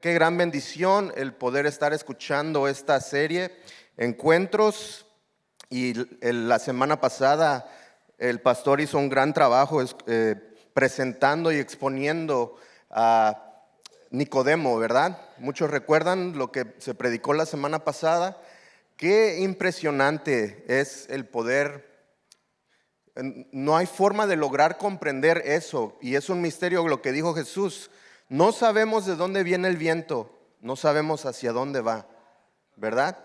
Qué gran bendición el poder estar escuchando esta serie, Encuentros. Y la semana pasada el pastor hizo un gran trabajo presentando y exponiendo a Nicodemo, ¿verdad? Muchos recuerdan lo que se predicó la semana pasada. Qué impresionante es el poder. No hay forma de lograr comprender eso, y es un misterio lo que dijo Jesús. No sabemos de dónde viene el viento, no sabemos hacia dónde va, ¿verdad?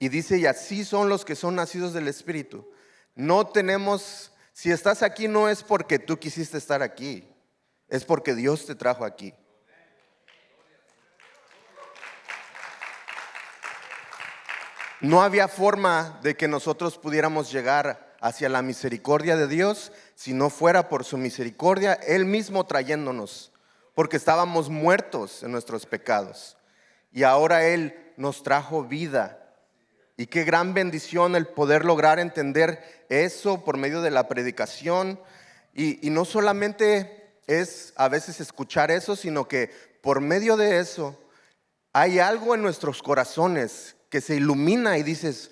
Y dice, y así son los que son nacidos del Espíritu. No tenemos, si estás aquí no es porque tú quisiste estar aquí, es porque Dios te trajo aquí. No había forma de que nosotros pudiéramos llegar hacia la misericordia de Dios si no fuera por su misericordia, Él mismo trayéndonos, porque estábamos muertos en nuestros pecados. Y ahora Él nos trajo vida. Y qué gran bendición el poder lograr entender eso por medio de la predicación. Y no solamente es a veces escuchar eso, sino que por medio de eso hay algo en nuestros corazones que se ilumina y dices,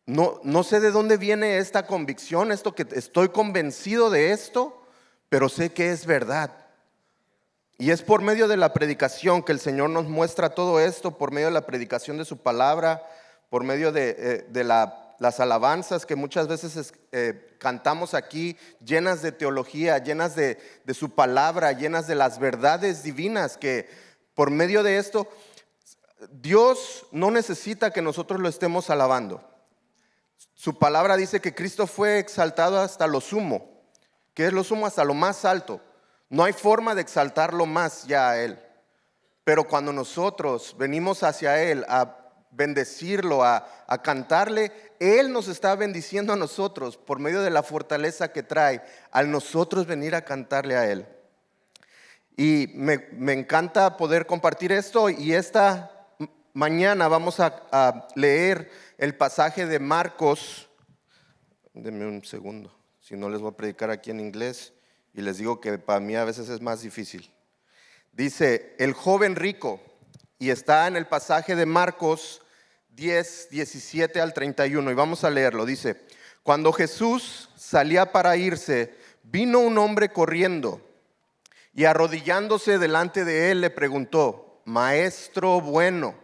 no sé de dónde viene esta convicción, esto que estoy convencido de esto, pero sé que es verdad. Y es por medio de la predicación que el Señor nos muestra todo esto, por medio de la predicación de su palabra, por medio de las alabanzas que muchas veces cantamos aquí, llenas de teología, llenas de su palabra, llenas de las verdades divinas, que por medio de esto Dios no necesita que nosotros lo estemos alabando. Su palabra dice que Cristo fue exaltado hasta lo sumo. ¿Qué es lo sumo? Hasta lo más alto. No hay forma de exaltarlo más ya a Él. Pero cuando nosotros venimos hacia Él a bendecirlo, a cantarle, Él nos está bendiciendo a nosotros por medio de la fortaleza que trae al nosotros venir a cantarle a Él. Y me encanta poder compartir esto, y esta mañana vamos a leer el pasaje de Marcos. Denme un segundo, si no les voy a predicar aquí en inglés y les digo que para mí a veces es más difícil. Dice, el joven rico, y está en el pasaje de Marcos 10, 17 al 31, y vamos a leerlo. Dice, cuando Jesús salía para irse, vino un hombre corriendo y arrodillándose delante de él le preguntó, Maestro bueno,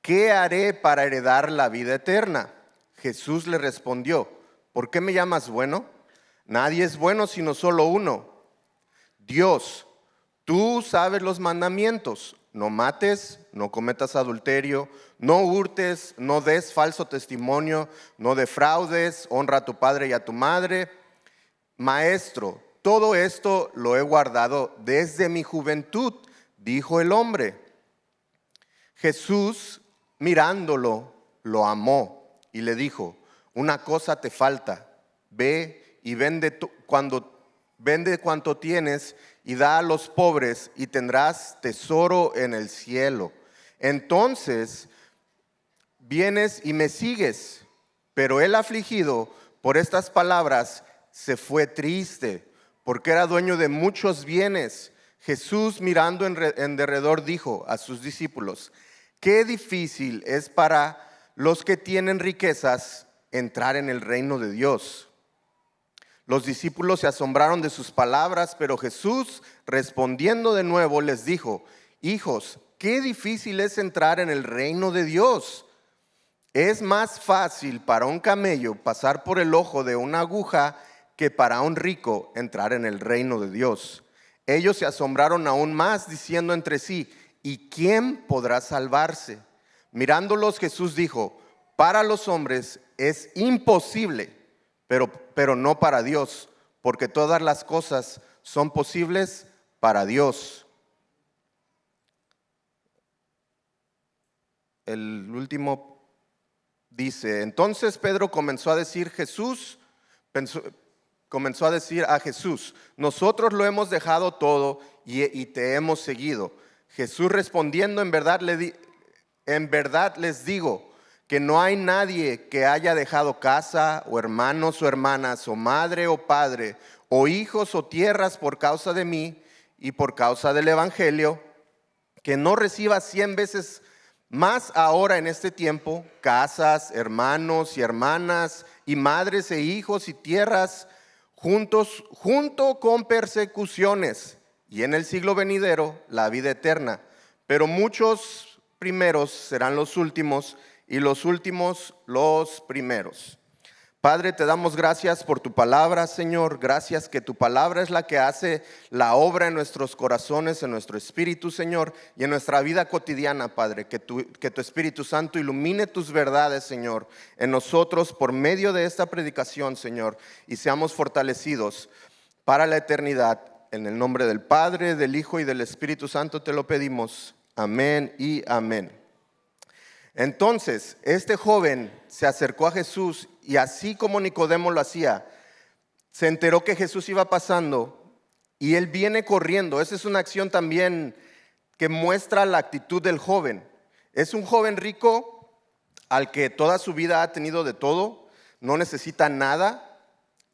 ¿qué haré para heredar la vida eterna? Jesús le respondió, ¿por qué me llamas bueno? Nadie es bueno sino solo uno, Dios. Tú sabes los mandamientos: no mates, no cometas adulterio, no hurtes, no des falso testimonio, no defraudes, honra a tu padre y a tu madre. Maestro, todo esto lo he guardado desde mi juventud, dijo el hombre. Jesús, mirándolo, lo amó y le dijo, una cosa te falta, ve y vende cuanto tienes y da a los pobres y tendrás tesoro en el cielo. Entonces vienes y me sigues. Pero el afligido por estas palabras se fue triste, porque era dueño de muchos bienes. Jesús, mirando en derredor, dijo a sus discípulos, qué difícil es para los que tienen riquezas entrar en el reino de Dios. Los discípulos se asombraron de sus palabras, pero Jesús, respondiendo de nuevo, les dijo, hijos, qué difícil es entrar en el reino de Dios. Es más fácil para un camello pasar por el ojo de una aguja que para un rico entrar en el reino de Dios. Ellos se asombraron aún más, diciendo entre sí, ¿y quién podrá salvarse? Mirándolos, Jesús dijo, para los hombres es imposible, pero no para Dios, porque todas las cosas son posibles para Dios. El último dice, entonces Pedro comenzó a decir a Jesús, nosotros lo hemos dejado todo y te hemos seguido. Jesús respondiendo, en verdad les digo, que no hay nadie que haya dejado casa, o hermanos o hermanas, o madre o padre, o hijos o tierras por causa de mí y por causa del evangelio, que no reciba 100 veces más ahora en este tiempo, casas, hermanos y hermanas, y madres e hijos y tierras, junto con persecuciones, y en el siglo venidero la vida eterna. Pero muchos primeros serán los últimos, y los últimos los primeros. Padre, te damos gracias por tu palabra, Señor. Gracias que tu palabra es la que hace la obra en nuestros corazones, en nuestro espíritu, Señor, y en nuestra vida cotidiana, Padre. Que tu Espíritu Santo ilumine tus verdades, Señor, en nosotros por medio de esta predicación, Señor, y seamos fortalecidos para la eternidad. En el nombre del Padre, del Hijo y del Espíritu Santo te lo pedimos. Amén y amén. Entonces, este joven se acercó a Jesús y así como Nicodemo lo hacía, se enteró que Jesús iba pasando y él viene corriendo. Esa es una acción también que muestra la actitud del joven. Es un joven rico al que toda su vida ha tenido de todo, no necesita nada.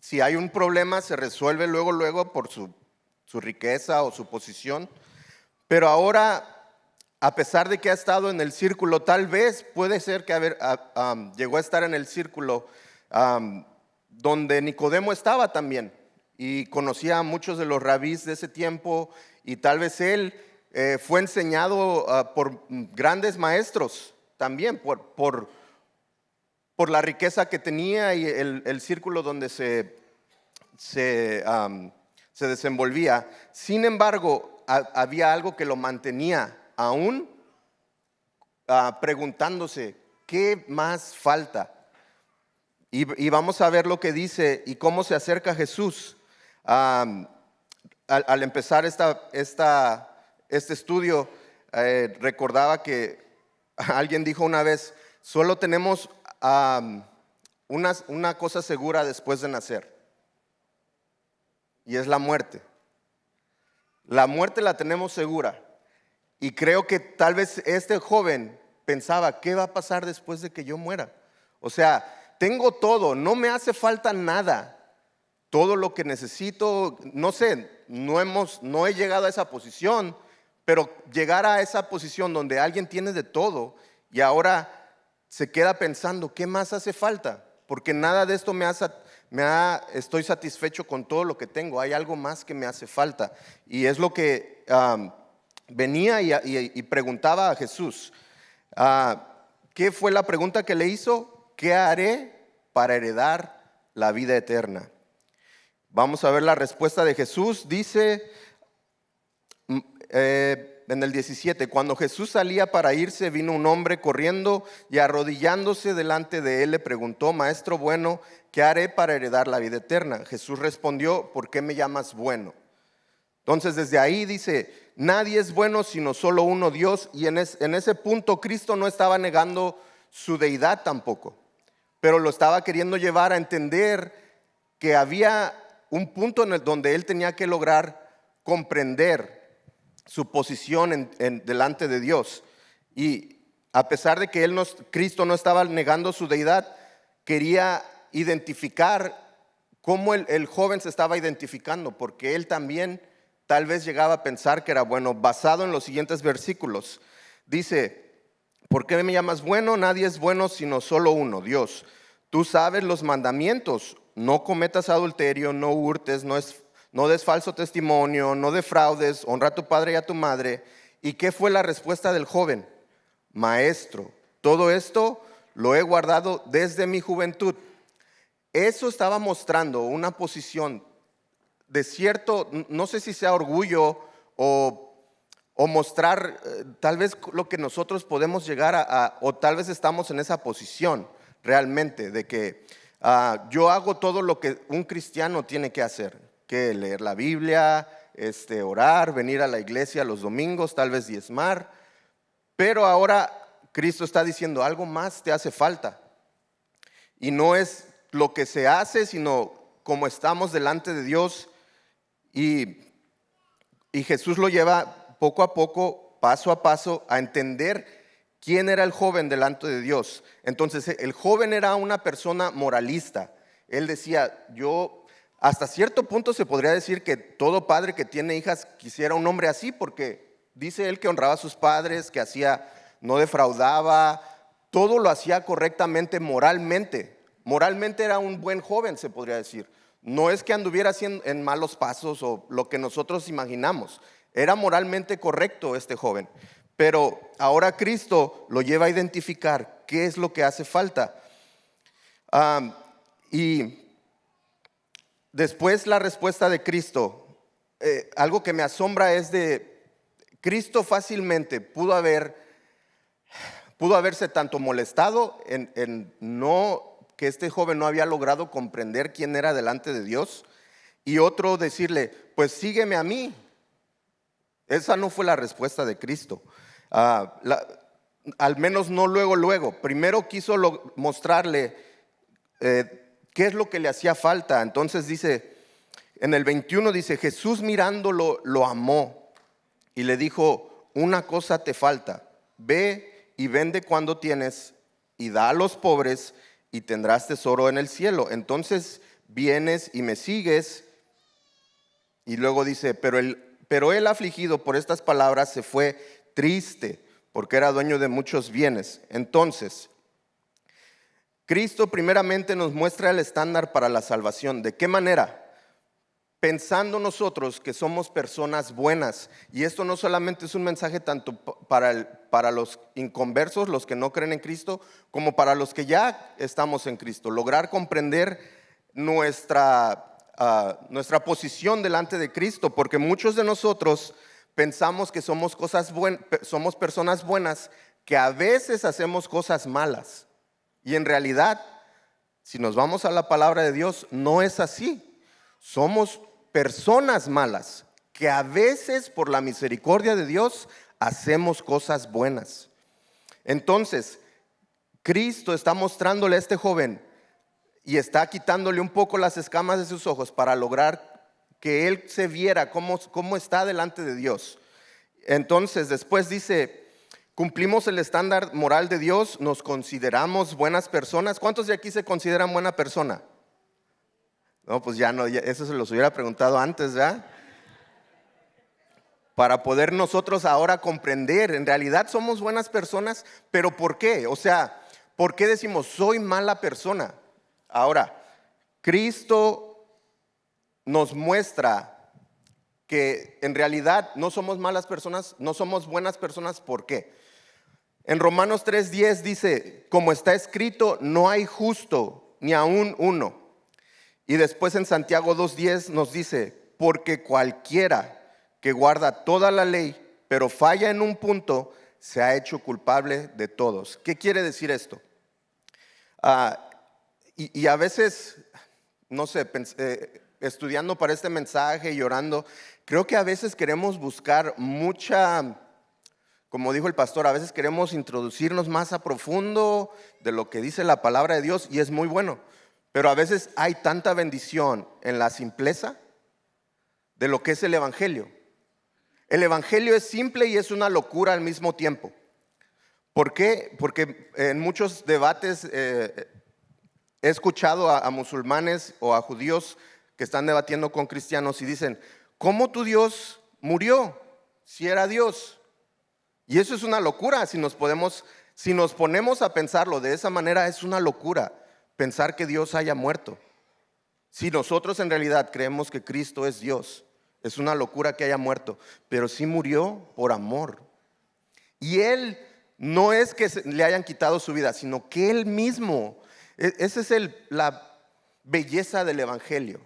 Si hay un problema se resuelve luego por su riqueza o su posición. Pero ahora, a pesar de que ha estado en el círculo, tal vez puede ser que llegó a estar en el círculo donde Nicodemo estaba también y conocía a muchos de los rabís de ese tiempo, y tal vez él fue enseñado por grandes maestros también, por la riqueza que tenía y el círculo donde se desenvolvía. Sin embargo, había algo que lo mantenía aún preguntándose, ¿qué más falta? Y vamos a ver lo que dice y cómo se acerca Jesús. Al empezar este estudio, recordaba que alguien dijo una vez, solo tenemos una cosa segura después de nacer, y es la muerte. La muerte la tenemos segura. Y creo que tal vez este joven pensaba, ¿qué va a pasar después de que yo muera? O sea, tengo todo, no me hace falta nada. Todo lo que necesito, no sé, no he llegado a esa posición, pero llegar a esa posición donde alguien tiene de todo y ahora se queda pensando, ¿qué más hace falta? Porque nada de esto estoy satisfecho con todo lo que tengo, hay algo más que me hace falta. Y es lo que venía y preguntaba a Jesús. ¿Qué fue la pregunta que le hizo? ¿Qué haré para heredar la vida eterna? Vamos a ver la respuesta de Jesús. Dice en el 17, cuando Jesús salía para irse, vino un hombre corriendo y arrodillándose delante de él le preguntó, Maestro bueno, ¿qué haré para heredar la vida eterna? Jesús respondió, ¿por qué me llamas bueno? Entonces desde ahí dice, nadie es bueno sino solo uno, Dios. Y en ese punto Cristo no estaba negando su deidad tampoco, pero lo estaba queriendo llevar a entender que había un punto donde él tenía que lograr comprender su posición delante de Dios. Y a pesar de que Cristo no estaba negando su deidad, quería identificar cómo el joven se estaba identificando, porque él también tal vez llegaba a pensar que era bueno, basado en los siguientes versículos. Dice, ¿por qué me llamas bueno? Nadie es bueno sino solo uno, Dios. Tú sabes los mandamientos, no cometas adulterio, no hurtes, no des falso testimonio, no defraudes, honra a tu padre y a tu madre. ¿Y qué fue la respuesta del joven? Maestro, todo esto lo he guardado desde mi juventud. Eso estaba mostrando una posición de cierto, no sé si sea orgullo o mostrar tal vez lo que nosotros podemos llegar o tal vez estamos en esa posición realmente de que yo hago todo lo que un cristiano tiene que hacer, que leer la Biblia, orar, venir a la iglesia los domingos, tal vez diezmar, pero ahora Cristo está diciendo algo más te hace falta, y no es lo que se hace, sino como estamos delante de Dios. Y Jesús lo lleva poco a poco, paso a paso, a entender quién era el joven delante de Dios. Entonces el joven era una persona moralista. Él decía, hasta cierto punto se podría decir que todo padre que tiene hijas quisiera un hombre así, porque dice él que honraba a sus padres, que no defraudaba, todo lo hacía correctamente moralmente. Moralmente era un buen joven, se podría decir. No es que anduviera en malos pasos o lo que nosotros imaginamos. Era moralmente correcto este joven. Pero ahora Cristo lo lleva a identificar qué es lo que hace falta. Y después la respuesta de Cristo, algo que me asombra es de Cristo fácilmente pudo haberse tanto molestado en que este joven no había logrado comprender quién era delante de Dios, y otro decirle, pues sígueme a mí. Esa no fue la respuesta de Cristo. Al menos no luego. Primero quiso mostrarle qué es lo que le hacía falta. Entonces dice, en el 21 dice, Jesús mirándolo lo amó y le dijo, una cosa te falta, ve y vende cuando tienes y da a los pobres y tendrás tesoro en el cielo. Entonces vienes y me sigues. Y luego dice, pero él afligido por estas palabras se fue triste, porque era dueño de muchos bienes. Entonces, Cristo primeramente nos muestra el estándar para la salvación. ¿De qué manera? Pensando nosotros que somos personas buenas. Y esto no solamente es un mensaje tanto para los inconversos, los que no creen en Cristo, como para los que ya estamos en Cristo. Lograr comprender nuestra posición delante de Cristo, porque muchos de nosotros pensamos que somos personas buenas, que a veces hacemos cosas malas. Y en realidad, si nos vamos a la palabra de Dios, no es así. Somos personas malas que a veces por la misericordia de Dios hacemos cosas buenas. Entonces, Cristo está mostrándole a este joven y está quitándole un poco las escamas de sus ojos para lograr que él se viera cómo está delante de Dios. Entonces, después dice, cumplimos el estándar moral de Dios, nos consideramos buenas personas. ¿Cuántos de aquí se consideran buena persona? No, pues ya no, eso se los hubiera preguntado antes, ¿verdad? Para poder nosotros ahora comprender, en realidad somos buenas personas, pero ¿por qué? O sea, ¿por qué decimos soy mala persona? Ahora, Cristo nos muestra que en realidad no somos malas personas, no somos buenas personas. ¿Por qué? En Romanos 3:10 dice, como está escrito, no hay justo ni aún uno. Y después en Santiago 2:10 nos dice, porque cualquiera que guarda toda la ley, pero falla en un punto, se ha hecho culpable de todos. ¿Qué quiere decir esto? Y a veces, no sé, estudiando para este mensaje y orando, creo que a veces queremos buscar como dijo el pastor, a veces queremos introducirnos más a profundo de lo que dice la palabra de Dios, y es muy bueno. Pero a veces hay tanta bendición en la simpleza de lo que es el Evangelio. El Evangelio es simple y es una locura al mismo tiempo. ¿Por qué? Porque en muchos debates he escuchado a musulmanes o a judíos que están debatiendo con cristianos y dicen, ¿cómo tu Dios murió si era Dios? Y eso es una locura. Si nos ponemos a pensarlo de esa manera, es una locura pensar que Dios haya muerto. Si nosotros en realidad creemos que Cristo es Dios, es una locura que haya muerto, pero sí murió por amor. Y Él no es que le hayan quitado su vida, sino que Él mismo, esa es la belleza del Evangelio,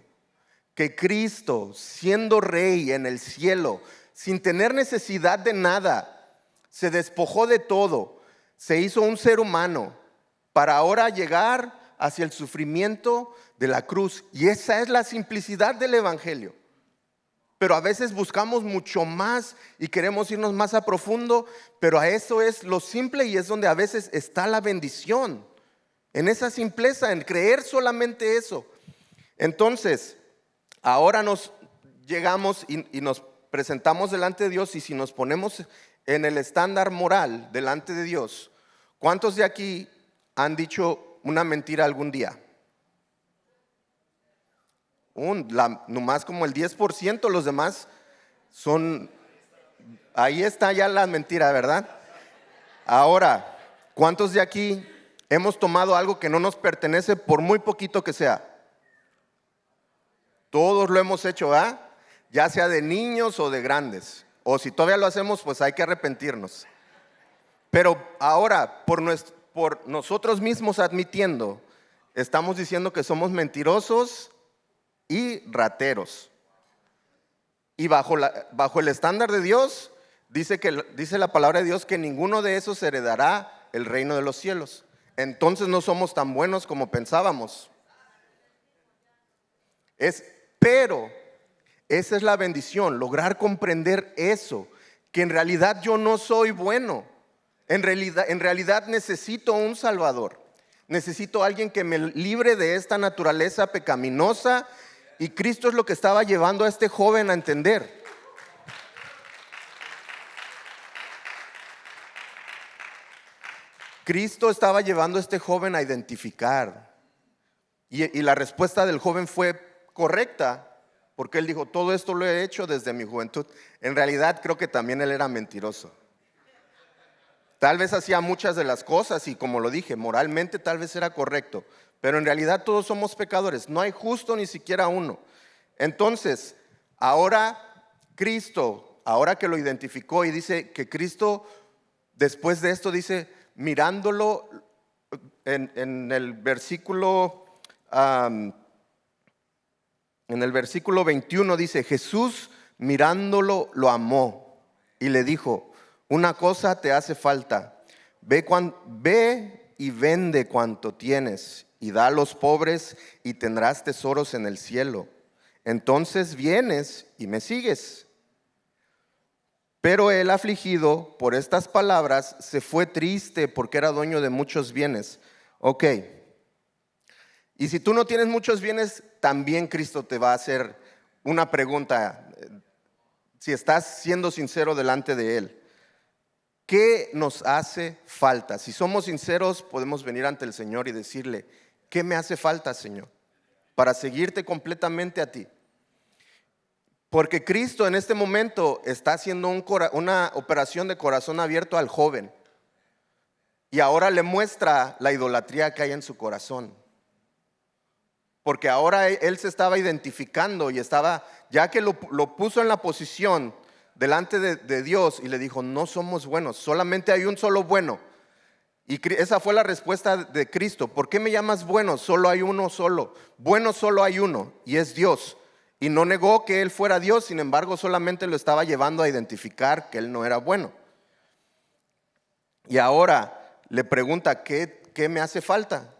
que Cristo, siendo Rey en el cielo, sin tener necesidad de nada, se despojó de todo, se hizo un ser humano para ahora llegar hacia el sufrimiento de la cruz. Y esa es la simplicidad del Evangelio. Pero a veces buscamos mucho más y queremos irnos más a profundo, pero a eso es lo simple y es donde a veces está la bendición. En esa simpleza, en creer solamente eso. Entonces, ahora nos llegamos y nos presentamos delante de Dios, y si nos ponemos en el estándar moral delante de Dios, ¿cuántos de aquí han dicho una mentira algún día? Nomás como el 10%, los demás son Ahí está ya la mentira, ¿verdad? Ahora, ¿cuántos de aquí hemos tomado algo que no nos pertenece por muy poquito que sea? Todos lo hemos hecho, ¿ah? Ya sea de niños o de grandes. O si todavía lo hacemos, pues hay que arrepentirnos. Pero ahora, por nosotros mismos admitiendo, estamos diciendo que somos mentirosos y rateros. Y bajo el estándar de Dios, dice la palabra de Dios que ninguno de esos heredará el reino de los cielos. Entonces no somos tan buenos como pensábamos. Pero esa es la bendición, lograr comprender eso, que en realidad yo no soy bueno. En realidad necesito un Salvador. Necesito a alguien que me libre de esta naturaleza pecaminosa. Y Cristo es lo que estaba llevando a este joven a entender. Cristo estaba llevando a este joven a identificar. Y la respuesta del joven fue correcta, porque él dijo, todo esto lo he hecho desde mi juventud. En realidad creo que también él era mentiroso. Tal vez hacía muchas de las cosas y, como lo dije, moralmente tal vez era correcto, pero en realidad todos somos pecadores, no hay justo ni siquiera uno. Entonces, ahora Cristo, ahora que lo identificó y dice que Cristo, después de esto dice, mirándolo en el versículo 21 dice, Jesús mirándolo lo amó y le dijo, una cosa te hace falta, ve y vende cuanto tienes y da a los pobres y tendrás tesoros en el cielo. Entonces vienes y me sigues. Pero él, afligido por estas palabras, se fue triste porque era dueño de muchos bienes. Ok. Y si tú no tienes muchos bienes, también Cristo te va a hacer una pregunta, si estás siendo sincero delante de Él. ¿Qué nos hace falta? Si somos sinceros, podemos venir ante el Señor y decirle, ¿qué me hace falta, Señor? Para seguirte completamente a ti. Porque Cristo en este momento está haciendo una operación de corazón abierto al joven. Y ahora le muestra la idolatría que hay en su corazón. Porque ahora él se estaba identificando y ya que lo puso en la posición delante de Dios y le dijo, no somos buenos, solamente hay un solo bueno. Y esa fue la respuesta de Cristo. ¿Por qué me llamas bueno? Solo hay uno solo. Bueno solo hay uno y es Dios. Y no negó que Él fuera Dios, sin embargo solamente lo estaba llevando a identificar que Él no era bueno. Y ahora le pregunta, ¿qué me hace falta?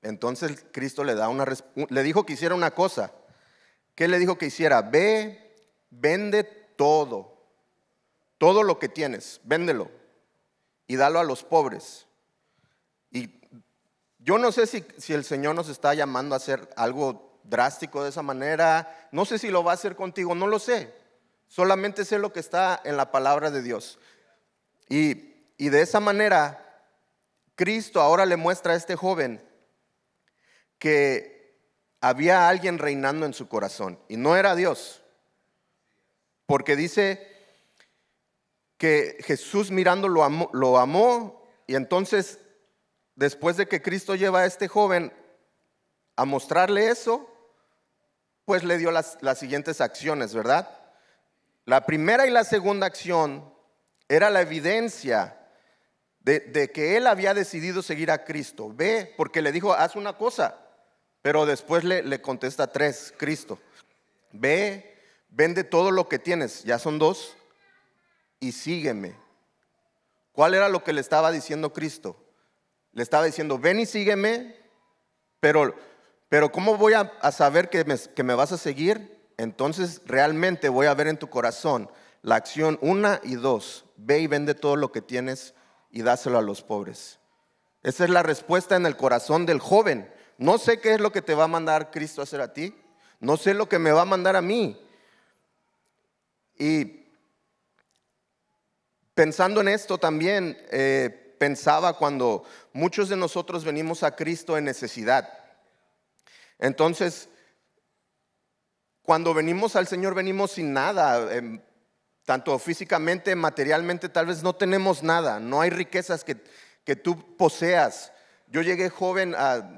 Entonces Cristo le dijo que hiciera una cosa. ¿Qué le dijo que hiciera? Ve, vende todo lo que tienes, véndelo y dalo a los pobres. Y yo no sé si el Señor nos está llamando a hacer algo drástico de esa manera. No sé si lo va a hacer contigo, no lo sé. Solamente sé lo que está en la palabra de Dios. Y de esa manera, Cristo ahora le muestra a este joven que había alguien reinando en su corazón y no era Dios. Porque dice que Jesús mirando lo amó y entonces después de que Cristo lleva a este joven a mostrarle eso, pues le dio las siguientes acciones, ¿verdad? La primera y la segunda acción era la evidencia de que él había decidido seguir a Cristo. Ve, porque le dijo, haz una cosa, pero después le contesta tres, Cristo. Ve, vende todo lo que tienes, ya son dos, y sígueme. ¿Cuál era lo que le estaba diciendo Cristo? Le estaba diciendo, ven y sígueme, pero ¿cómo voy a saber que me vas a seguir? Entonces realmente voy a ver en tu corazón la acción 1 y 2. Ve y vende todo lo que tienes y dáselo a los pobres. Esa es la respuesta en el corazón del joven. No sé qué es lo que te va a mandar Cristo a hacer a ti. No sé lo que me va a mandar a mí. Y pensando en esto también, pensaba cuando muchos de nosotros venimos a Cristo en necesidad. Entonces, cuando venimos al Señor venimos sin nada. tanto físicamente, materialmente, tal vez no tenemos nada, no hay riquezas que tú poseas. Yo llegué joven,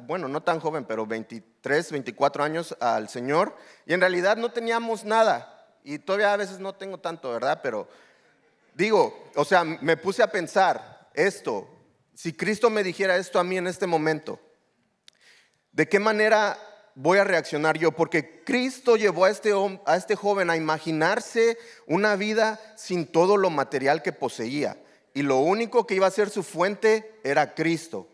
bueno, no tan joven, pero 23, 24 años al Señor, y en realidad no teníamos nada, y todavía a veces no tengo tanto, ¿verdad? Pero digo, o sea, me puse a pensar esto, si Cristo me dijera esto a mí en este momento, ¿de qué manera voy a reaccionar yo? Porque Cristo llevó a este joven a imaginarse una vida sin todo lo material que poseía. Y lo único que iba a ser su fuente era Cristo.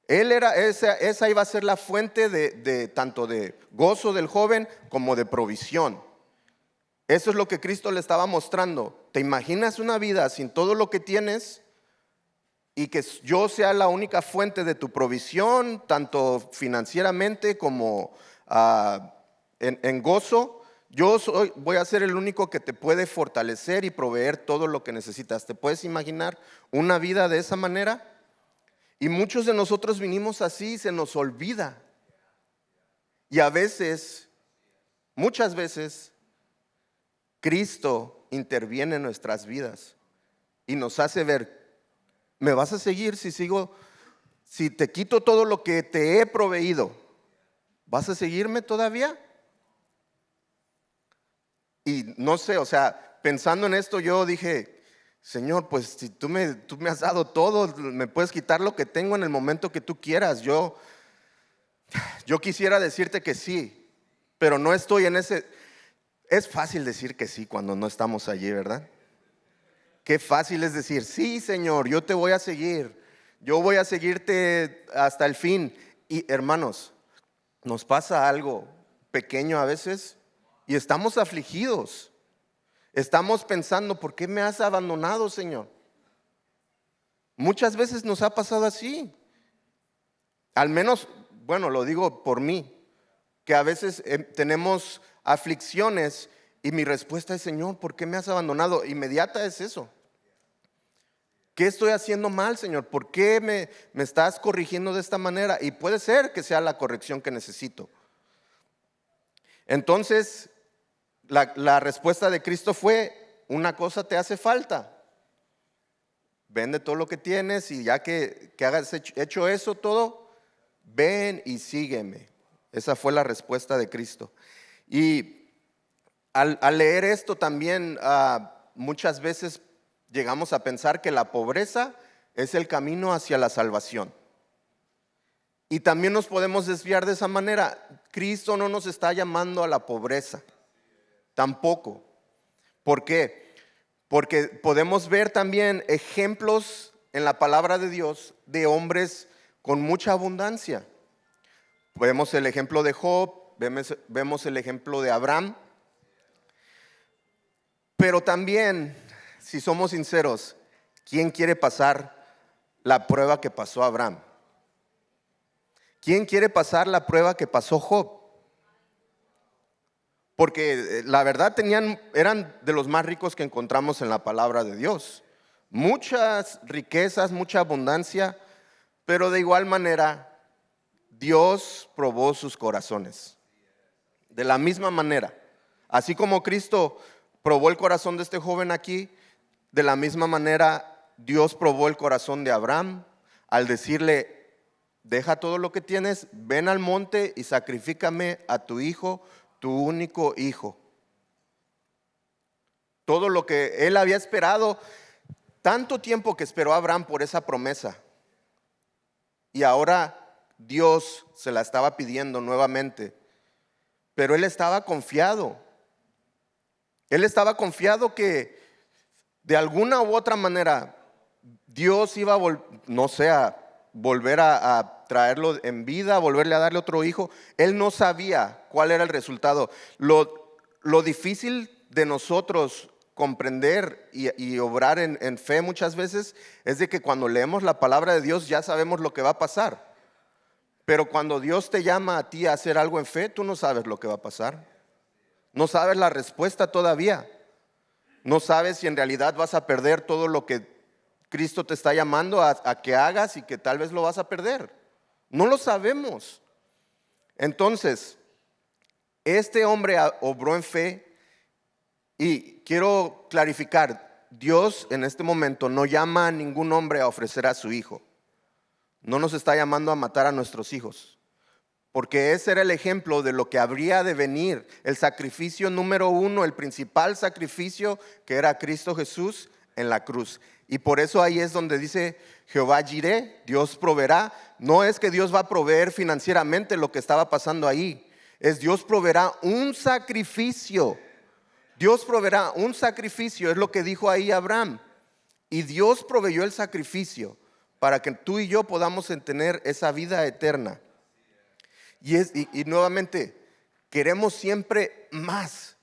Esa iba a ser la fuente de tanto de gozo del joven como de provisión. Eso es lo que Cristo le estaba mostrando. ¿Te imaginas una vida sin todo lo que tienes? Y que yo sea la única fuente de tu provisión, tanto financieramente como en gozo. Voy a ser el único que te puede fortalecer y proveer todo lo que necesitas. ¿Te puedes imaginar una vida de esa manera? Y muchos de nosotros vinimos así y se nos olvida. Y a veces, muchas veces, Cristo interviene en nuestras vidas y nos hace ver, ¿me vas a seguir si te quito todo lo que te he proveído? ¿Vas a seguirme todavía? Y no sé, o sea, pensando en esto yo dije, Señor, pues si tú me has dado todo, me puedes quitar lo que tengo en el momento que tú quieras. Yo quisiera decirte que sí, pero no estoy en ese. Es fácil decir que sí cuando no estamos allí, ¿verdad? Qué fácil es decir, sí, Señor, yo te voy a seguir. Yo voy a seguirte hasta el fin. Y hermanos, nos pasa algo pequeño a veces y estamos afligidos. Estamos pensando, ¿por qué me has abandonado, Señor? Muchas veces nos ha pasado así. Al menos, bueno, lo digo por mí, que a veces tenemos aflicciones y mi respuesta es, Señor, ¿por qué me has abandonado? Inmediata es eso. ¿Qué estoy haciendo mal, Señor? ¿Por qué me estás corrigiendo de esta manera? Y puede ser que sea la corrección que necesito. Entonces, la respuesta de Cristo fue, una cosa te hace falta. Vende todo lo que tienes y ya que hagas hecho eso todo, ven y sígueme. Esa fue la respuesta de Cristo. Y al leer esto también muchas veces llegamos a pensar que la pobreza es el camino hacia la salvación. Y también nos podemos desviar de esa manera. Cristo no nos está llamando a la pobreza, tampoco. ¿Por qué? Porque podemos ver también ejemplos en la palabra de Dios de hombres con mucha abundancia. Vemos el ejemplo de Job, vemos el ejemplo de Abraham. Pero también, si somos sinceros, ¿quién quiere pasar la prueba que pasó Abraham? ¿Quién quiere pasar la prueba que pasó Job? Porque la verdad eran de los más ricos que encontramos en la palabra de Dios. Muchas riquezas, mucha abundancia, pero de igual manera Dios probó sus corazones. De la misma manera, así como Cristo probó el corazón de este joven aquí, de la misma manera Dios probó el corazón de Abraham al decirle, deja todo lo que tienes, ven al monte y sacrifícame a tu hijo, tu único hijo. Todo lo que él había esperado, tanto tiempo que esperó Abraham por esa promesa. Y ahora Dios se la estaba pidiendo nuevamente. Pero él estaba confiado. Él estaba confiado que de alguna u otra manera Dios iba a volver a traerlo en vida, volverle a darle otro hijo. Él no sabía cuál era el resultado. Lo difícil de nosotros comprender y obrar en fe muchas veces es de que cuando leemos la palabra de Dios ya sabemos lo que va a pasar. Pero cuando Dios te llama a ti a hacer algo en fe, tú no sabes lo que va a pasar. No sabes la respuesta todavía. No sabes si en realidad vas a perder todo lo que Cristo te está llamando a que hagas y que tal vez lo vas a perder. No lo sabemos. Entonces, este hombre obró en fe Y quiero clarificar, Dios en este momento no llama a ningún hombre a ofrecer a su hijo. No nos está llamando a matar a nuestros hijos, porque ese era el ejemplo de lo que habría de venir, el sacrificio número uno, el principal sacrificio, que era Cristo Jesús en la cruz. Y por eso ahí es donde dice Jehová Jireh, Dios proveerá. No es que Dios va a proveer financieramente lo que estaba pasando ahí, es Dios proveerá un sacrificio. Dios proveerá un sacrificio, es lo que dijo ahí Abraham. Y Dios proveyó el sacrificio para que tú y yo podamos tener esa vida eterna. Y nuevamente, queremos siempre más,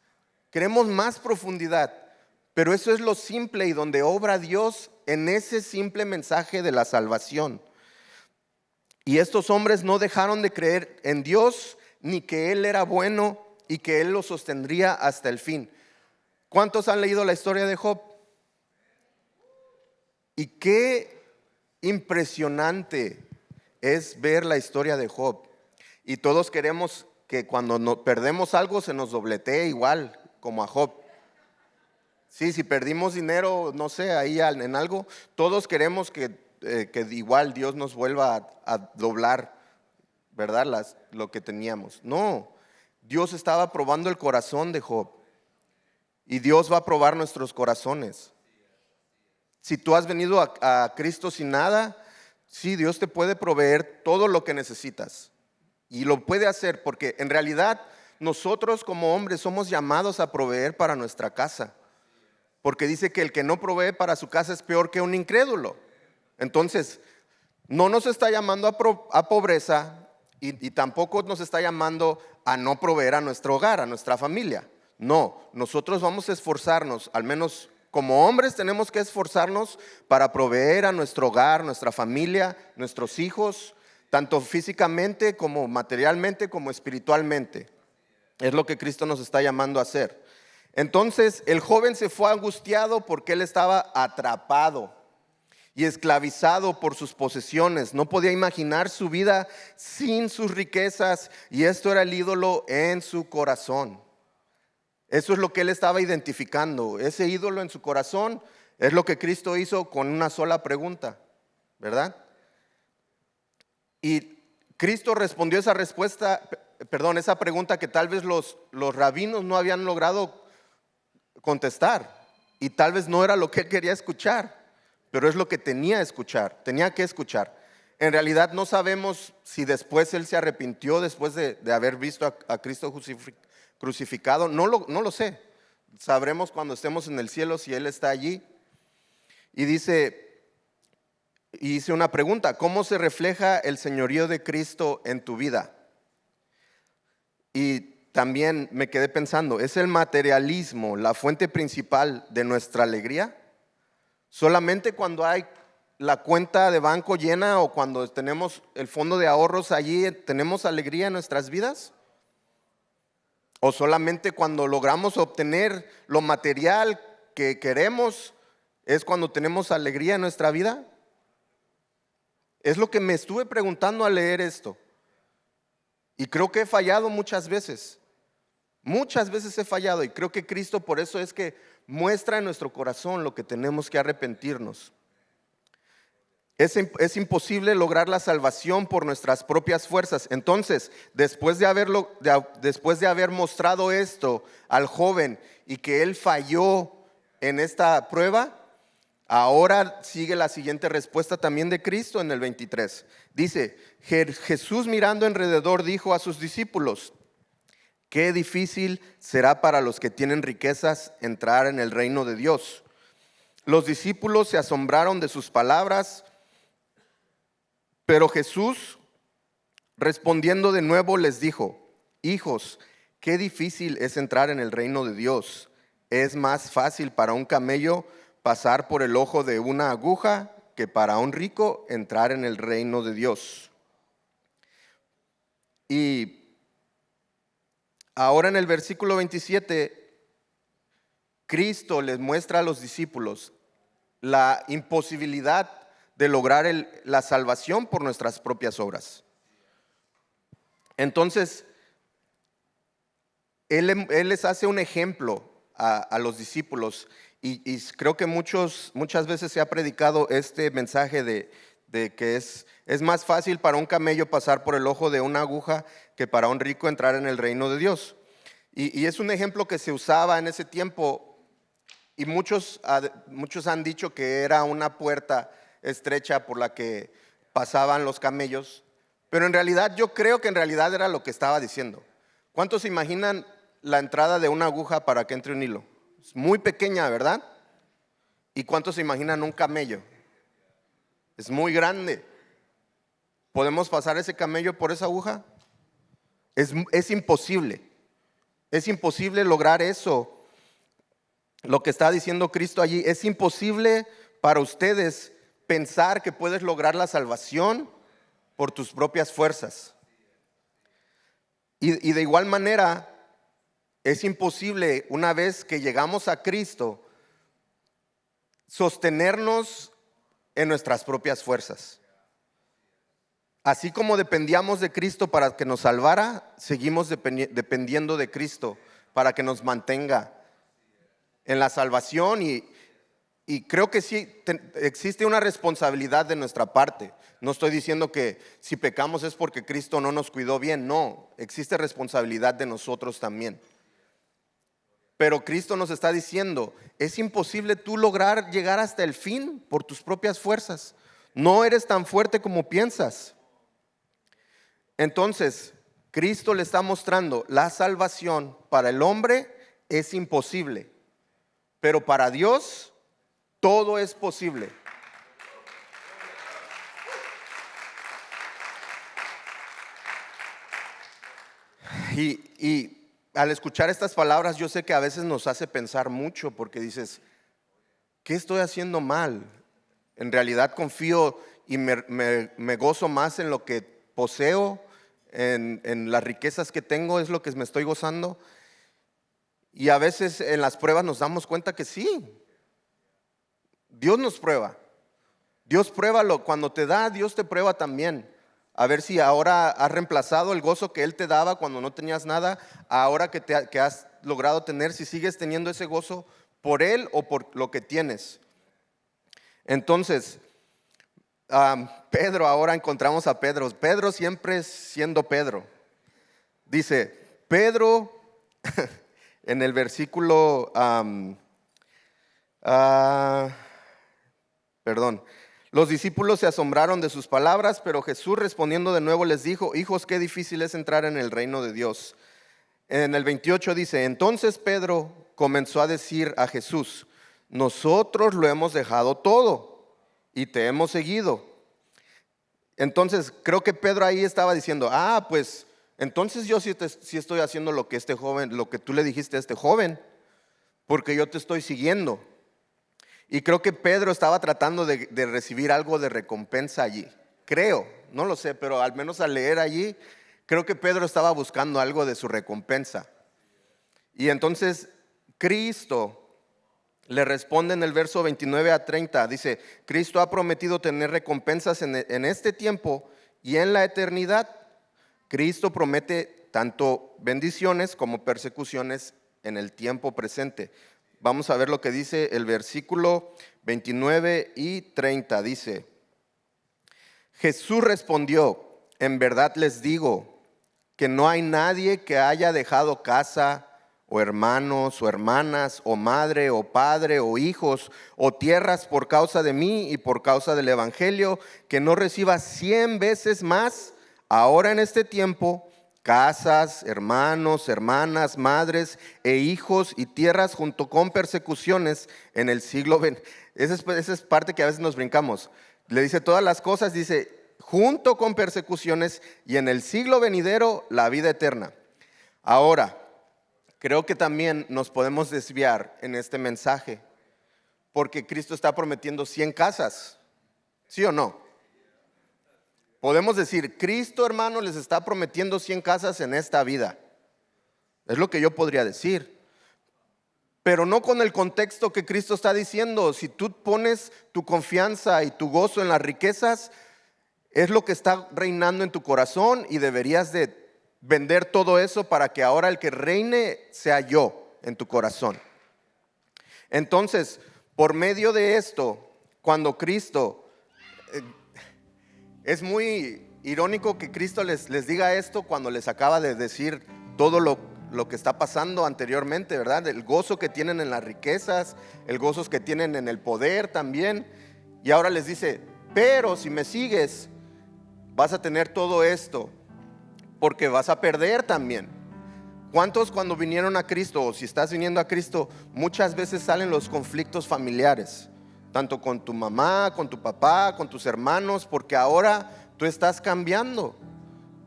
queremos más profundidad, pero eso es lo simple y donde obra Dios en ese simple mensaje de la salvación. Y estos hombres no dejaron de creer en Dios, ni que Él era bueno y que Él los sostendría hasta el fin. ¿Cuántos han leído la historia de Job? Y qué impresionante es ver la historia de Job. Y todos queremos que cuando perdemos algo se nos dobletee igual como a Job. Sí, si perdimos dinero, no sé, ahí en algo, todos queremos que igual Dios nos vuelva a doblar, ¿verdad? Lo que teníamos. No, Dios estaba probando el corazón de Job. Y Dios va a probar nuestros corazones. Si tú has venido a Cristo sin nada, sí, Dios te puede proveer todo lo que necesitas. Y lo puede hacer porque en realidad nosotros como hombres somos llamados a proveer para nuestra casa. Porque dice que el que no provee para su casa es peor que un incrédulo. Entonces, no nos está llamando a pobreza y tampoco nos está llamando a no proveer a nuestro hogar, a nuestra familia. No, nosotros vamos a esforzarnos, al menos como hombres tenemos que esforzarnos para proveer a nuestro hogar, nuestra familia, nuestros hijos, tanto físicamente como materialmente como espiritualmente. Es lo que Cristo nos está llamando a hacer. Entonces el joven se fue angustiado porque él estaba atrapado y esclavizado por sus posesiones. No podía imaginar su vida sin sus riquezas y esto era el ídolo en su corazón. Eso es lo que él estaba identificando. Ese ídolo en su corazón es lo que Cristo hizo con una sola pregunta, ¿verdad? Y Cristo respondió esa pregunta que tal vez los rabinos no habían logrado contestar. Y tal vez no era lo que él quería escuchar, pero es lo que tenía que escuchar. En realidad no sabemos si después él se arrepintió después de haber visto a Cristo crucificado. No lo sé. Sabremos cuando estemos en el cielo si él está allí. Y hice una pregunta: ¿cómo se refleja el señorío de Cristo en tu vida? Y también me quedé pensando, ¿es el materialismo la fuente principal de nuestra alegría? ¿Solamente cuando hay la cuenta de banco llena o cuando tenemos el fondo de ahorros allí tenemos alegría en nuestras vidas? ¿O solamente cuando logramos obtener lo material que queremos es cuando tenemos alegría en nuestra vida? Es lo que me estuve preguntando al leer esto. Y creo que he fallado muchas veces. Muchas veces he fallado y creo que Cristo por eso es que muestra en nuestro corazón lo que tenemos que arrepentirnos. Es imposible lograr la salvación por nuestras propias fuerzas. Entonces, después de haber mostrado esto al joven y que él falló en esta prueba, ahora sigue la siguiente respuesta también de Cristo en el 23. Dice, Jesús mirando alrededor dijo a sus discípulos: qué difícil será para los que tienen riquezas entrar en el reino de Dios. Los discípulos se asombraron de sus palabras, pero Jesús, respondiendo de nuevo, les dijo: hijos, qué difícil es entrar en el reino de Dios. Es más fácil para un camello pasar por el ojo de una aguja que para un rico entrar en el reino de Dios. Y ahora en el versículo 27, Cristo les muestra a los discípulos la imposibilidad de lograr la salvación por nuestras propias obras. Entonces, Él les hace un ejemplo a los discípulos. Y creo que muchas veces se ha predicado este mensaje de que es más fácil para un camello pasar por el ojo de una aguja que para un rico entrar en el reino de Dios. Y es un ejemplo que se usaba en ese tiempo, y muchos han dicho que era una puerta estrecha por la que pasaban los camellos, pero en realidad yo creo que en realidad era lo que estaba diciendo. ¿Cuántos se imaginan la entrada de una aguja para que entre un hilo? Es muy pequeña, ¿verdad? ¿Y cuántos se imaginan un camello? Es muy grande. ¿Podemos pasar ese camello por esa aguja? Es imposible. Es imposible lograr eso. Lo que está diciendo Cristo allí, es imposible para ustedes pensar que puedes lograr la salvación por tus propias fuerzas. Y de igual manera, es imposible, una vez que llegamos a Cristo, sostenernos en nuestras propias fuerzas. Así como dependíamos de Cristo para que nos salvara, seguimos dependiendo de Cristo para que nos mantenga en la salvación. Y creo que sí existe una responsabilidad de nuestra parte. No estoy diciendo que si pecamos es porque Cristo no nos cuidó bien. No, existe responsabilidad de nosotros también. Pero Cristo nos está diciendo, es imposible tú lograr llegar hasta el fin por tus propias fuerzas. No eres tan fuerte como piensas. Entonces, Cristo le está mostrando la salvación para el hombre es imposible, pero para Dios todo es posible. Y al escuchar estas palabras, yo sé que a veces nos hace pensar mucho, porque dices, ¿qué estoy haciendo mal? En realidad confío y me gozo más en lo que poseo, en las riquezas que tengo, es lo que me estoy gozando. Y a veces en las pruebas nos damos cuenta que sí, Dios nos prueba. Dios pruébalo, cuando te da, Dios te prueba también. A ver si ahora has reemplazado el gozo que Él te daba cuando no tenías nada, ahora que has logrado tener, si sigues teniendo ese gozo por Él o por lo que tienes. Entonces, Pedro, ahora encontramos a Pedro. Pedro siempre siendo Pedro. Dice, Pedro, en el versículo, los discípulos se asombraron de sus palabras, pero Jesús respondiendo de nuevo les dijo, hijos, qué difícil es entrar en el reino de Dios. En el 28 dice, entonces Pedro comenzó a decir a Jesús, nosotros lo hemos dejado todo y te hemos seguido. Entonces creo que Pedro ahí estaba diciendo, pues entonces yo sí estoy haciendo lo que este joven, lo que tú le dijiste a este joven, porque yo te estoy siguiendo. Y creo que Pedro estaba tratando de recibir algo de recompensa allí. Creo, no lo sé, pero al menos al leer allí, creo que Pedro estaba buscando algo de su recompensa. Y entonces Cristo le responde en el verso 29 a 30. Dice, Cristo ha prometido tener recompensas en este tiempo y en la eternidad. Cristo promete tanto bendiciones como persecuciones en el tiempo presente. Vamos a ver lo que dice el versículo 29 y 30. Dice, Jesús respondió, en verdad les digo que no hay nadie que haya dejado casa o hermanos o hermanas o madre o padre o hijos o tierras por causa de mí y por causa del evangelio, que no reciba 100 veces más ahora en este tiempo, casas, hermanos, hermanas, madres e hijos y tierras junto con persecuciones en el siglo XX. Esa es parte que a veces nos brincamos. Le dice todas las cosas, dice, junto con persecuciones y en el siglo venidero la vida eterna. Ahora, creo que también nos podemos desviar en este mensaje, porque Cristo está prometiendo 100 casas, ¿sí o no? Podemos decir, Cristo, hermano, les está prometiendo 100 casas en esta vida. Es lo que yo podría decir. Pero no con el contexto que Cristo está diciendo. Si tú pones tu confianza y tu gozo en las riquezas, es lo que está reinando en tu corazón y deberías de vender todo eso para que ahora el que reine sea yo en tu corazón. Entonces, por medio de esto, cuando Cristo, es muy irónico que Cristo les diga esto cuando les acaba de decir todo lo que está pasando anteriormente, ¿verdad? El gozo que tienen en las riquezas, el gozo que tienen en el poder también. Y ahora les dice, pero si me sigues, vas a tener todo esto, porque vas a perder también. ¿Cuántos cuando vinieron a Cristo, o si estás viniendo a Cristo, muchas veces salen los conflictos familiares, tanto con tu mamá, con tu papá, con tus hermanos, porque ahora tú estás cambiando,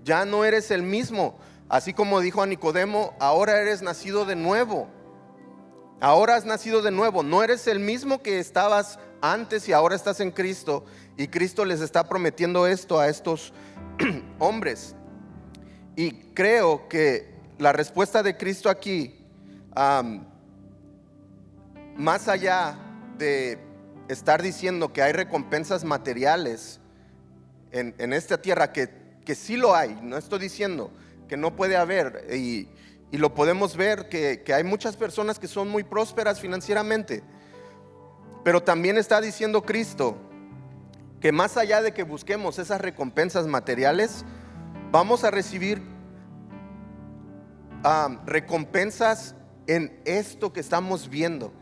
ya no eres el mismo. Así como dijo a Nicodemo, ahora eres nacido de nuevo. Ahora has nacido de nuevo, no eres el mismo que estabas antes y ahora estás en Cristo. Y Cristo les está prometiendo esto a estos hombres. Y creo que la respuesta de Cristo aquí, más allá de estar diciendo que hay recompensas materiales en esta tierra, que sí lo hay, no estoy diciendo que no puede haber, y lo podemos ver que hay muchas personas que son muy prósperas financieramente, pero también está diciendo Cristo que más allá de que busquemos esas recompensas materiales, vamos a recibir recompensas en esto que estamos viendo.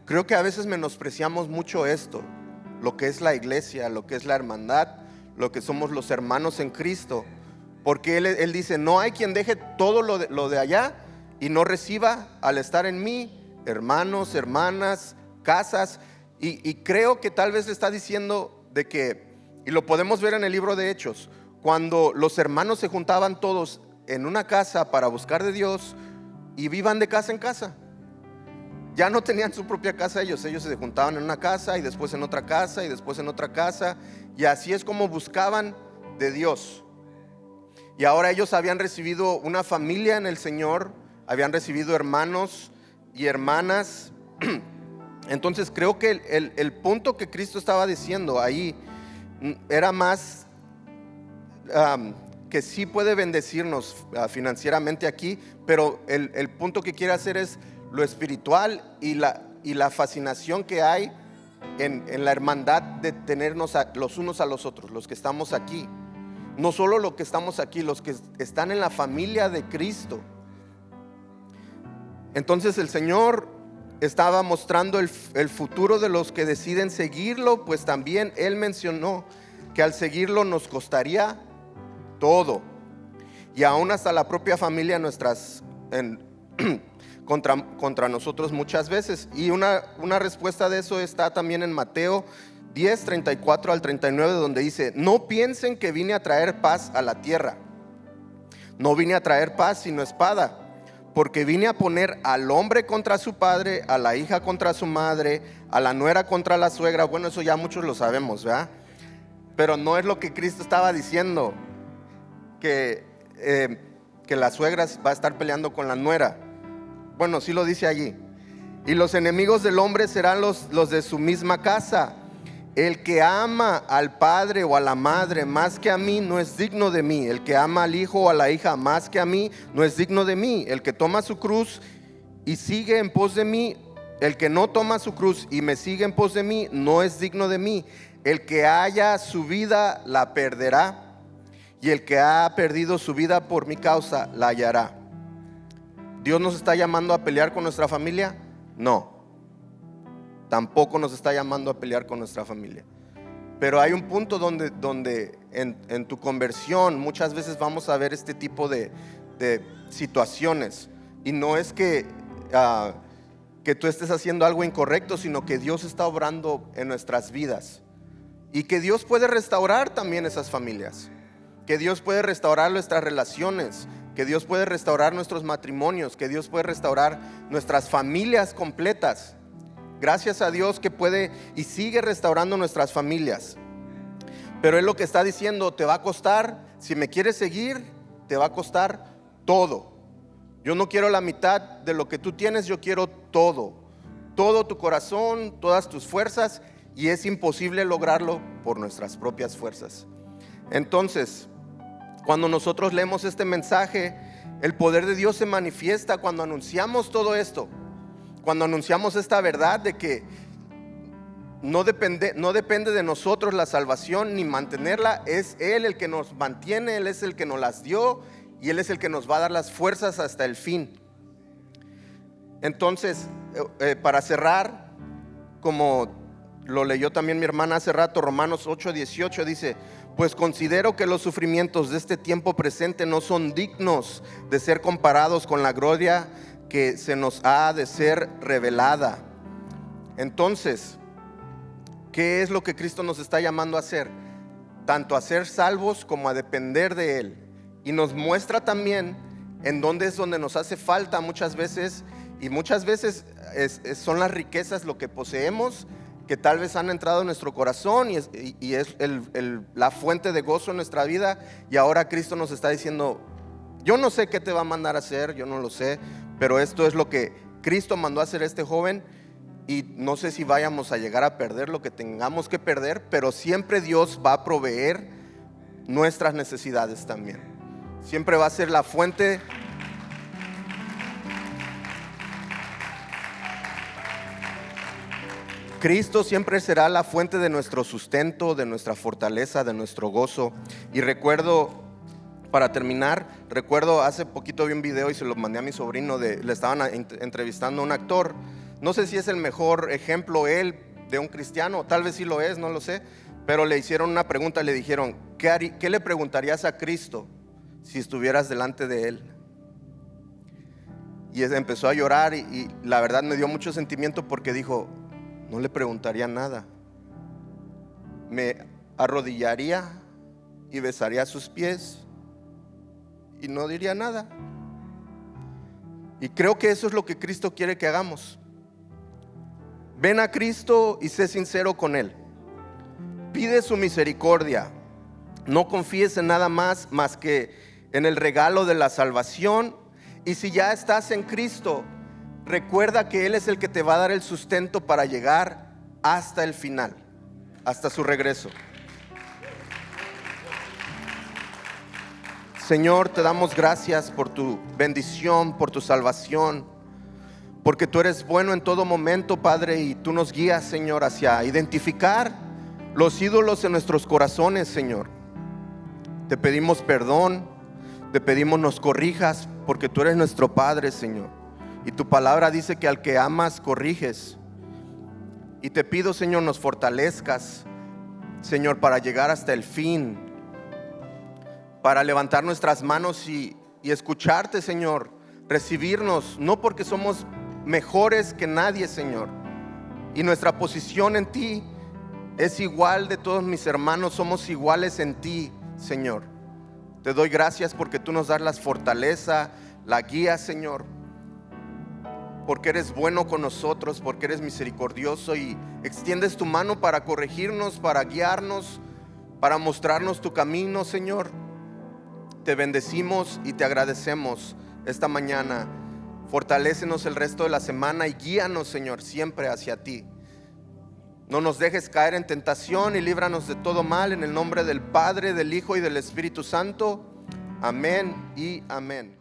Creo que a veces menospreciamos mucho esto, lo que es la iglesia, lo que es la hermandad, lo que somos los hermanos en Cristo, porque Él dice, no hay quien deje todo lo de allá y no reciba al estar en mí, hermanos, hermanas, casas, y creo que tal vez le está diciendo de que, y lo podemos ver en el libro de Hechos, cuando los hermanos se juntaban todos en una casa para buscar de Dios y vivan de casa en casa. Ya no tenían su propia casa ellos se juntaban en una casa y después en otra casa y después en otra casa, y así es como buscaban de Dios. Y ahora ellos habían recibido una familia en el Señor, habían recibido hermanos y hermanas. Entonces creo que el punto que Cristo estaba diciendo ahí era más que sí puede bendecirnos financieramente aquí, pero el punto que quiere hacer es lo espiritual y la fascinación que hay en la hermandad de tenernos los unos a los otros, los que estamos aquí. No solo los que estamos aquí, los que están en la familia de Cristo. Entonces el Señor estaba mostrando el futuro de los que deciden seguirlo, pues también Él mencionó que al seguirlo nos costaría todo, y aún hasta la propia familia contra nosotros muchas veces. Y una respuesta de eso está también en Mateo 10, 34 al 39, donde dice, no piensen que vine a traer paz a la tierra. No vine a traer paz sino espada, porque vine a poner al hombre contra su padre, a la hija contra su madre, a la nuera contra la suegra. Bueno, eso ya muchos lo sabemos, ¿verdad? Pero no es lo que Cristo estaba diciendo, que la suegra va a estar peleando con la nuera. Bueno, sí lo dice allí. Y los enemigos del hombre serán los de su misma casa. El que ama al padre o a la madre más que a mí no es digno de mí. El que ama al hijo o a la hija más que a mí no es digno de mí. El que toma su cruz y sigue en pos de mí, el que no toma su cruz y me sigue en pos de mí, no es digno de mí. El que haya su vida la perderá, y el que ha perdido su vida por mi causa la hallará. ¿Dios nos está llamando a pelear con nuestra familia? No. Tampoco nos está llamando a pelear con nuestra familia. Pero hay un punto donde en tu conversión muchas veces vamos a ver este tipo de situaciones. Y no es que tú estés haciendo algo incorrecto, sino que Dios está obrando en nuestras vidas. Y que Dios puede restaurar también esas familias. Que Dios puede restaurar nuestras relaciones, que Dios puede restaurar nuestros matrimonios, que Dios puede restaurar nuestras familias completas. Gracias a Dios que puede y sigue restaurando nuestras familias. Pero Él lo que está diciendo, te va a costar, si me quieres seguir, te va a costar todo. Yo no quiero la mitad de lo que tú tienes, yo quiero todo. Todo tu corazón, todas tus fuerzas, y es imposible lograrlo por nuestras propias fuerzas. Entonces, cuando nosotros leemos este mensaje, el poder de Dios se manifiesta cuando anunciamos todo esto. cuando anunciamos esta verdad de que no depende de nosotros la salvación ni mantenerla, es Él el que nos mantiene, Él es el que nos las dio y Él es el que nos va a dar las fuerzas hasta el fin. Entonces, para cerrar, como lo leyó también mi hermana hace rato, Romanos 8:18 dice: pues considero que los sufrimientos de este tiempo presente no son dignos de ser comparados con la gloria que se nos ha de ser revelada. Entonces, ¿qué es lo que Cristo nos está llamando a hacer? Tanto a ser salvos como a depender de Él. Y nos muestra también en dónde es donde nos hace falta muchas veces. Y muchas veces son las riquezas lo que poseemos, que tal vez han entrado en nuestro corazón y es la fuente de gozo en nuestra vida. Y ahora Cristo nos está diciendo: yo no sé qué te va a mandar a hacer, yo no lo sé, pero esto es lo que Cristo mandó a hacer a este joven. Y no sé si vayamos a llegar a perder lo que tengamos que perder, pero siempre Dios va a proveer nuestras necesidades también. Siempre va a ser la fuente. Cristo siempre será la fuente de nuestro sustento, de nuestra fortaleza, de nuestro gozo. Y recuerdo, para terminar, hace poquito vi un video y se lo mandé a mi sobrino, le estaban entrevistando a un actor. No sé si es el mejor ejemplo él de un cristiano, tal vez sí lo es, no lo sé, pero le hicieron una pregunta, le dijeron: ¿qué le preguntarías a Cristo si estuvieras delante de Él? Y empezó a llorar y la verdad me dio mucho sentimiento, porque dijo: no le preguntaría nada, me arrodillaría y besaría sus pies y no diría nada. Y creo que eso es lo que Cristo quiere que hagamos. Ven a Cristo y sé sincero con Él. Pide su misericordia. No confíes en nada más que en el regalo de la salvación. Y si ya estás en Cristo, recuerda que Él es el que te va a dar el sustento para llegar hasta el final, hasta su regreso. Señor, te damos gracias por tu bendición, por tu salvación, porque tú eres bueno en todo momento, Padre, y tú nos guías, Señor, hacia identificar los ídolos en nuestros corazones, Señor. Te pedimos perdón, te pedimos nos corrijas, porque tú eres nuestro Padre, Señor. Y tu palabra dice que al que amas, corriges. Y te pido, Señor, nos fortalezcas, Señor, para llegar hasta el fin, para levantar nuestras manos y escucharte, Señor, recibirnos, no porque somos mejores que nadie, Señor, y nuestra posición en ti es igual de todos mis hermanos, somos iguales en ti, Señor. Te doy gracias porque tú nos das la fortaleza, la guía, Señor, porque eres bueno con nosotros, porque eres misericordioso y extiendes tu mano para corregirnos, para guiarnos, para mostrarnos tu camino, Señor. Te bendecimos y te agradecemos esta mañana. Fortalécenos el resto de la semana y guíanos, Señor, siempre hacia ti. No nos dejes caer en tentación y líbranos de todo mal, en el nombre del Padre, del Hijo y del Espíritu Santo. Amén y amén.